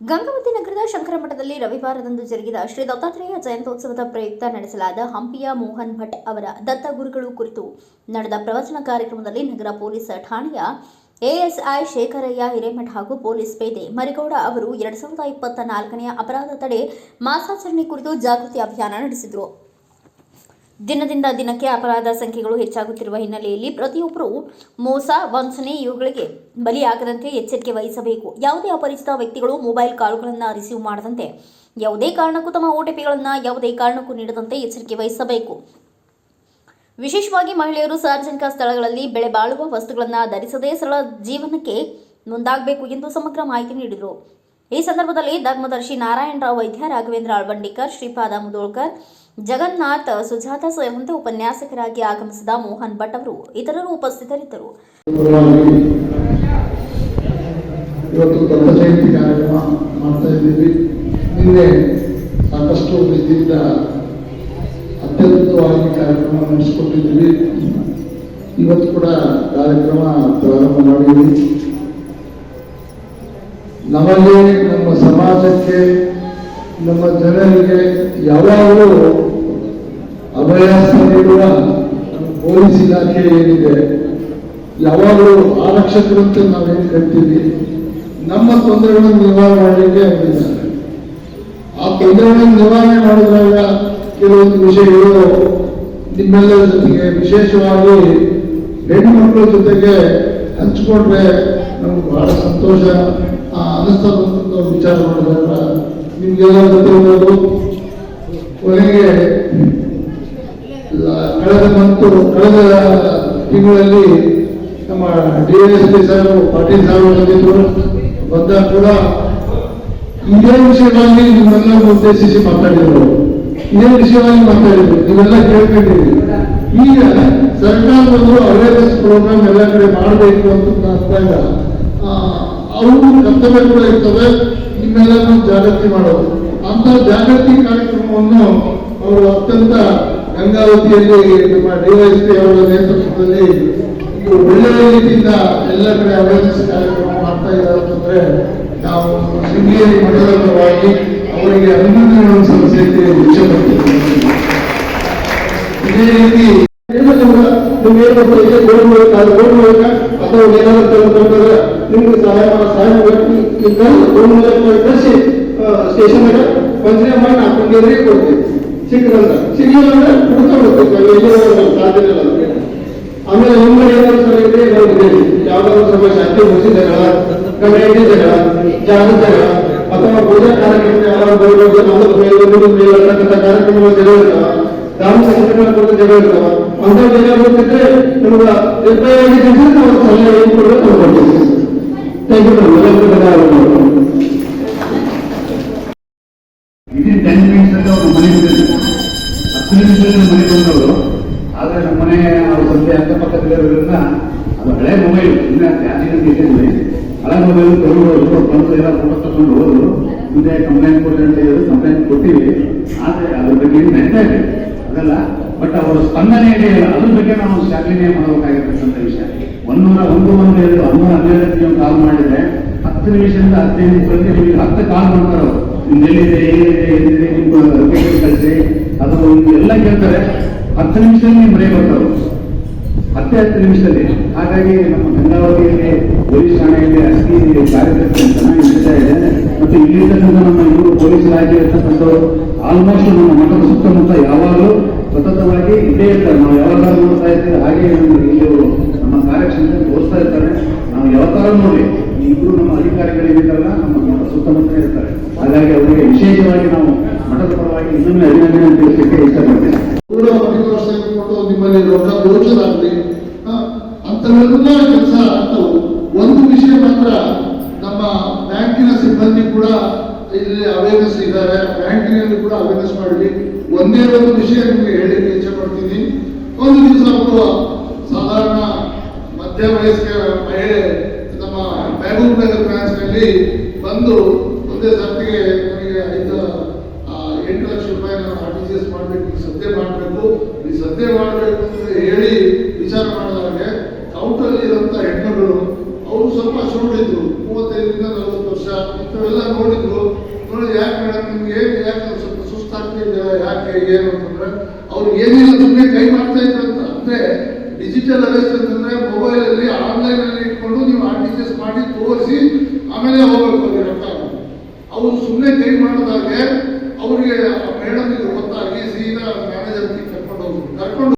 ಗಂಗಾವತಿ ನಗರದ ಶಂಕರಮಠದಲ್ಲಿ ರವಿವಾರದಂದು ಜರುಗಿದ ಶ್ರೀ ದತ್ತಾತ್ರೇಯ ಜಯಂತ್ಯೋತ್ಸವದ ಪ್ರಯುಕ್ತ ನಡೆಸಲಾದ ಹಂಪಿಯ ಮೋಹನ್ ಭಟ್ ಅವರ ದತ್ತಗುರುಗಳು ಕುರಿತು ನಡೆದ ಪ್ರವಚನ ಕಾರ್ಯಕ್ರಮದಲ್ಲಿ ನಗರ ಪೊಲೀಸ್ ಠಾಣೆಯ ಎಎಸ್ಐ ಶೇಖರಯ್ಯ ಹಿರೇಮಠ ಹಾಗೂ ಪೊಲೀಸ್ ಪೇದೆ ಮರಿಗೌಡ ಅವರು 2024ನೇ ಅಪರಾಧ ತಡೆ ಮಾಸಾಚರಣೆ ಕುರಿತು ಜಾಗೃತಿ ಅಭಿಯಾನ ನಡೆಸಿದರು. ದಿನದಿಂದ ದಿನಕ್ಕೆ ಅಪರಾಧ ಸಂಖ್ಯೆಗಳು ಹೆಚ್ಚಾಗುತ್ತಿರುವ ಹಿನ್ನೆಲೆಯಲ್ಲಿ ಪ್ರತಿಯೊಬ್ಬರೂ ಮೋಸ, ವಂಚನೆ ಇವುಗಳಿಗೆ ಬಲಿಯಾಗದಂತೆ ಎಚ್ಚರಿಕೆ ವಹಿಸಬೇಕು. ಯಾವುದೇ ಅಪರಿಚಿತ ವ್ಯಕ್ತಿಗಳು ಮೊಬೈಲ್ ಕಾಲ್ಗಳನ್ನು ರಿಸೀವ್ ಮಾಡದಂತೆ, ಯಾವುದೇ ಕಾರಣಕ್ಕೂ ತಮ್ಮ OTPಗಳನ್ನು ಯಾವುದೇ ಕಾರಣಕ್ಕೂ ನೀಡದಂತೆ ಎಚ್ಚರಿಕೆ ವಹಿಸಬೇಕು. ವಿಶೇಷವಾಗಿ ಮಹಿಳೆಯರು ಸಾರ್ವಜನಿಕ ಸ್ಥಳಗಳಲ್ಲಿ ಬೆಲೆ ಬಾಳುವ ವಸ್ತುಗಳನ್ನು ಧರಿಸದೇ ಸರಳ ಜೀವನಕ್ಕೆ ಮುಂದಾಗಬೇಕು ಎಂದು ಸಮಗ್ರ ಮಾಹಿತಿ ನೀಡಿದರು. ಈ ಸಂದರ್ಭದಲ್ಲಿ ಧರ್ಮದರ್ಶಿ ನಾರಾಯಣರಾವ್ ವೈದ್ಯ, ರಾಘವೇಂದ್ರ ಅಳ್ವಂಡಿಕರ್, ಶ್ರೀಪಾದ ಮುದೋಳ್ಕರ್, ಜಗನ್ನಾಥ್, ಸುಜಾತ ಸೇರಿದಂತೆ ಉಪನ್ಯಾಸಕರಾಗಿ ಆಗಮಿಸಿದ ಮೋಹನ್ ಭಟ್ ಅವರು ಇತರರು ಉಪಸ್ಥಿತರಿದ್ದರು. ಇವತ್ತು ದತ್ತ ಜಯಂತಿ ಕಾರ್ಯಕ್ರಮ ಮಾಡ್ತಾ ಇದ್ದೀವಿ. ನಿನ್ನೆ ಸಾಕಷ್ಟು ರೀತಿಯಿಂದ ಅತ್ಯದ್ಭುತವಾಗಿ ಕಾರ್ಯಕ್ರಮ ನಡೆಸಿಕೊಟ್ಟಿದ್ದೀವಿ. ಇವತ್ತು ಕೂಡ ಕಾರ್ಯಕ್ರಮ ಪ್ರಾರಂಭ ಮಾಡಿದ್ದೀವಿ. ನಮಗೆ, ನಮ್ಮ ಸಮಾಜಕ್ಕೆ, ನಮ್ಮ ಜನರಿಗೆ ಯಾವಾಗಲೂ ಅಭಯಾಸ ನೀಡುವ ಪೊಲೀಸ್ ಇಲಾಖೆ ಏನಿದೆ, ಯಾವಾಗಲೂ ಆರಕ್ಷಕರಂತೆ ನಾವೇನು ಕರಿತೀವಿ, ನಮ್ಮ ತೊಂದರೆಗಳನ್ನು ನಿವಾರಣೆ ಮಾಡಲಿಕ್ಕೆ ಅವರಿದ್ದಾರೆ. ಆ ತೊಂದರೆಗಳನ್ನು ನಿವಾರಣೆ ಮಾಡಿದಾಗ ಕೆಲವೊಂದು ವಿಷಯಗಳು ನಿಮ್ಮೆಲ್ಲರ ಜೊತೆಗೆ, ವಿಶೇಷವಾಗಿ ಹೆಣ್ಣು ಮಕ್ಕಳ ಜೊತೆಗೆ ಹಂಚಿಕೊಂಡ್ರೆ ನಮ್ಗೆ ಬಹಳ ಸಂತೋಷ ಅನಿಸ್ತಕ್ಕಂಥ ವಿಚಾರ ಮಾಡಿದಾಗ ನಿಮ್ಗೆಲ್ಲ ಗೊತ್ತಿರ್ಬೋದು. ಕೊನೆಗೆ ಕಳೆದ ತಿಂಗಳಲ್ಲಿ ನಮ್ಮ DSP ಸಾಹೇಬರು, ಪಾಟೀಲ್ ಸಾಹೇಬರು ಬಂದಾಗ ಕೂಡ ಇದೇ ವಿಷಯವಾಗಿ ನಿಮ್ಮೆಲ್ಲ ಉದ್ದೇಶಿಸಿ ಮಾತಾಡಿದ್ರು. ಇದೇ ವಿಷಯವಾಗಿ ಮಾತಾಡಿದ್ರು, ನೀವೆಲ್ಲ ಕೇಳ್ಕೊಂಡಿದ್ದೀವಿ. ಈಗ ಸರ್ಕಾರದವರು ಅವೇರ್ನೆಸ್ ಪ್ರೋಗ್ರಾಮ್ ಎಲ್ಲ ಕಡೆ ಮಾಡಬೇಕು ಅಂತ ಅಂದಾಗ ಅವರು ಕರ್ತವ್ಯ ಕೂಡ ಇರ್ತವೆ, ನಿಮ್ಮೆಲ್ಲರೂ ಜಾಗೃತಿ ಮಾಡೋದು. ಅಂತ ಜಾಗೃತಿ ಕಾರ್ಯಕ್ರಮವನ್ನು ಅವರು ಅತ್ಯಂತ ಗಂಗಾವತಿಯಲ್ಲಿ ನಮ್ಮ DSP ಅವರ ನೇತೃತ್ವದಲ್ಲಿ ಒಳ್ಳೆಯ ರೀತಿಯಿಂದ ಎಲ್ಲ ಕಡೆ ಅವೇರ್ನೆಸ್ ಕಾರ್ಯಕ್ರಮ ಮಾಡ್ತಾ ಇದ್ದಾರೆ ಅಂತಂದ್ರೆ ನಾವು ಶೃಂಗೇರಿ ಮಠದ ಪರವಾಗಿ ಅವರಿಗೆ ಅಭಿನಂದನೆಗಳನ್ನು ಸಲ್ಲಿಸಲಿಕ್ಕೆ ಇಚ್ಛೆ ಪಡ್ತೀವಿ. ಇದೇ ರೀತಿ ಅಥವಾ ಏನಾದರೂ ನಿಮ್ಗೆ ಸಹಾಯ ಕಳಿಸಿ ಸ್ಟೇಷನ್ ವಂಚನೆ ಮಾಡಿ ಹಾಕೊಂಡಿದ್ರೆ ಕೊಡ್ತೀವಿ. ಸಿಗಲಿಲ್ಲ ಅಂದ್ರೆ ಕೊಡ್ತಾ ಸಾಧ್ಯ ಇಲ್ಲ. ಆಮೇಲೆ ನಿಮ್ಮ ಏನಾದ್ರು ಸಲ ಇದೆ ಹೇಳಿ, ಯಾವ್ದಾದ್ರು ಸಮಸ್ಯೆ ಅತಿ ಮುಗಿಸಿ ಜಗಳ, ಕಮ್ಯುನಿಟಿ ಜಗಳ, ಜಾಗೃತ ಜಗಳ ಅಥವಾ ಪೂಜಾ ಕಾರ್ಯಕ್ರಮ ಕಾರ್ಯಕ್ರಮಗಳು ಜಗಳ ಇರ್ತಾವ, ಗ್ರಾಮ ಸಂಘಟನೆಗಳ ಕುರಿತು ಜಗಳ ಇರ್ತಾವ. ಅಂತ ಜಗಳ ಗೊತ್ತಿದ್ರೆ ನಿಮ್ಗೆ ನಿರ್ಭಯವಾಗಿ ನಾವು ಸಲಹೆ ಏನು ಕೊಡಬೇಕು ತಗೊಂಡ್ಬರ್ತೀವಿ. ಇಡೀ 10 ಮಿನಿಟ್ಸ್ ಅಂತ ಅವ್ರು ಮನೆ 10 ನಿಮಿಷದಲ್ಲಿ ಮನೆ ಬಂದವರು. ಆದರೆ ನಮ್ಮ ಮನೆ ಅವ್ರ ಸಂತೆ ಅಕ್ಕಪಕ್ಕದಲ್ಲಿರೋದ್ರಿಂದ ಅದು ಹಳೆ ಮೊಬೈಲ್, ಇನ್ನ ಜಾಸ್ತಿ ಹಳೆ ಮೊಬೈಲ್ ತಗೊಂಡು ಬಂದು ಎಲ್ಲ ಫೋಟೋ ತಗೊಂಡು ಹೋದ್ರು. ಮುಂದೆ ಕಂಪ್ಲೇಂಟ್ ಕೊಡಿ ಅಂತ ಹೇಳಿದ್ರು, ಕಂಪ್ಲೇಂಟ್ ಕೊಟ್ಟಿವಿ. ಆದರೆ ಅದ್ರ ಬಗ್ಗೆ ಏನು ನಡೀತಾ ಇದೆ ಅದಲ್ಲ. ಬಟ್ ಅವರ ಸ್ಪಂದನೆ ಇದೆಯಲ್ಲ, ಅದ್ರ ಬಗ್ಗೆ ನಾವು ಶ್ಲಾಘನೆ ಮಾಡಬೇಕಾಗಿರ್ತಕ್ಕಂಥ ವಿಷಯ. 111 ನೀವು ಕಾಲ್ ಮಾಡಿದ್ರೆ 10 ನಿಮಿಷದಿಂದ 15 ನಿಮಿಷದಲ್ಲಿ ನಿಮಗೆ 10 ಕಾಲ್ ಮಾಡ್ತಾರೆ ಅವರು. ನಿಮ್ಮೆಲ್ಲಿದೆ, ಏನಿದೆ, ಎಲ್ಲಿದೆ, ನಿಮ್ಮ ಲೊಕೇಶನ್ ಕಳಿಸಿ, ಅದು ಎಲ್ಲ ಕೇಳ್ತಾರೆ. 10 ನಿಮಿಷದಲ್ಲಿ ನೀವು ಮನೆ ಬರ್ತಾರೆ, 10 ನಿಮಿಷದಲ್ಲಿ. ಹಾಗಾಗಿ ನಮ್ಮ ಗಂಗಾವತಿಯಲ್ಲಿ ಪೊಲೀಸ್ ಠಾಣೆಯಲ್ಲಿ ಅತಿ ಕಾರ್ಯದರ್ಶಿ ಚೆನ್ನಾಗಿ ನಡೀತಾ ಇದೆ. ಮತ್ತು ಇಲ್ಲಿರ್ತಕ್ಕಂಥ ನಮ್ಮ ಇವರು ಪೊಲೀಸ್ ಇಲಾಖೆ ಇರ್ತಕ್ಕಂಥವ್ರು ಆಲ್ಮೋಸ್ಟ್ ನಮ್ಮ ಮಠದ ಸುತ್ತಮುತ್ತ ಯಾವಾಗಲೂ ಸತತವಾಗಿ ಇದೇ ಇರ್ತಾರೆ. ನಾವು ಯಾವಾಗಾದ್ರೂ ನೋಡ್ತಾ ಇರ್ತೀವಿ. ಹಾಗೆ ಇಲ್ಲಿ ನಮ್ಮ ಕಾರ್ಯಕ್ಷಮತೆ ತೋರಿಸ್ತಾ ಇರ್ತಾರೆ. ನಾವು ಯಾವತ್ತಾರ ನೋಡಿ ಇಬ್ಬರು ನಮ್ಮ ಅಧಿಕಾರಿಗಳಿದ್ದಾರಲ್ಲ ನಮ್ಮ ಮಠದ ಸುತ್ತಮುತ್ತ ಇರ್ತಾರೆ. ಹಾಗಾಗಿ ಅವರಿಗೆ ವಿಶೇಷವಾಗಿ ನಾವು ಮಠದ ಪರವಾಗಿ ಇನ್ನೊಮ್ಮೆ ಅಭಿನಂದನೆ ತಿಳಿಸಲಿಕ್ಕೆ ಇಷ್ಟಪಡ್ತೇವೆ. ನಿಮ್ಮಲ್ಲಿ ರೊಕ್ಕ ಗೋಚರಾಗಲಿ ಅಂತೆಲ್ಲ ಕೆಲಸ ಆಗ್ತವು. ಒಂದು ವಿಷಯ ಮಾತ್ರ, ನಮ್ಮ ಬ್ಯಾಂಕಿನ ಸಿಬ್ಬಂದಿ ಕೂಡ ಇಲ್ಲಿ ಅವೇರ್ನೆಸ್ ಇದ್ದಾರೆ. ಬ್ಯಾಂಕಿನಲ್ಲಿ ಕೂಡ ಅವೇರ್ನೆಸ್ ಮಾಡಲಿ. ಒಂದೇ ಒಂದು ವಿಷಯ ನಿಮಗೆ ಹೇಳಲಿಕ್ಕೆ ಇಚ್ಛೆ ಪಡ್ತೀನಿ. ಒಂದು ದಿವಸ ಅವರು ಸಾಧಾರಣ ಮಧ್ಯವಯಸ್ಕ ಮಹಿಳೆ ನಮ್ಮ ಬ್ಯಾಂಗ್ಳೂರ್ ಬ್ರಾಂಚ್ನಲ್ಲಿ ಬಂದು ಒಂದೇ ಸರ್ತಿಗೆ ನನಗೆ 8 ಲಕ್ಷ ರೂಪಾಯಿ ನಾನು RTGS ಮಾಡಬೇಕು, ಈ ಸದ್ಯ ಮಾಡಬೇಕು, ಈ ಸದ್ಯ ಮಾಡಬೇಕು ಅಂತ ಹೇಳಿ ವಿಚಾರ ಮಾಡಿದಾಗ ಕೌಂಟರ್ ಇರುವಂತ ಹೆಣ್ಮಗಳು ಅವರು ಸ್ವಲ್ಪ ಶೂಟ್ ಇದ್ರು, 35 ರಿಂದ 40 ವರ್ಷ ಅಂಥವೆಲ್ಲ ನೋಡಿದ್ರು. ನೋಡಿ ಯಾಕೆ ಮೇಡಮ್ ನಿಮ್ಗೆ ಏನು ಯಾಕೆ ಸ್ವಲ್ಪ ಸುಸ್ತಾಗ್ತಿದೆಯಲ್ಲ ಯಾಕೆ ಏನು ಅಂತಂದ್ರೆ ಅವ್ರು ಏನಿಲ್ಲ ಸುಮ್ಮನೆ ಕೈ ಮಾಡ್ತಾ ಇದ್ರು ಅಂತ. ಅಂದ್ರೆ ಡಿಜಿಟಲ್ ಅರೆಸ್ಟ್ ಅಂತಂದ್ರೆ ಮೊಬೈಲ್ ಅಲ್ಲಿ ಆನ್ಲೈನ್ ಅಲ್ಲಿ ಇಟ್ಕೊಂಡು ನೀವು RTGS ಮಾಡಿ ತೋರಿಸಿ ಆಮೇಲೆ ಹೋಗ್ಬೇಕು ಅವ್ರಿಗೆ ರೊಕ್ಕ. ಅವ್ರು ಸುಮ್ಮನೆ ಕೈ ಮಾಡಿದಾಗೆ ಅವ್ರಿಗೆ ಮೇಡಮ್ ಇದು ಗೊತ್ತಾಗಿ ಸೀದಾ ಮ್ಯಾನೇಜರ್ ಕರ್ಕೊಂಡು ಹೋಗ್ಬೇಕು. ಕರ್ಕೊಂಡು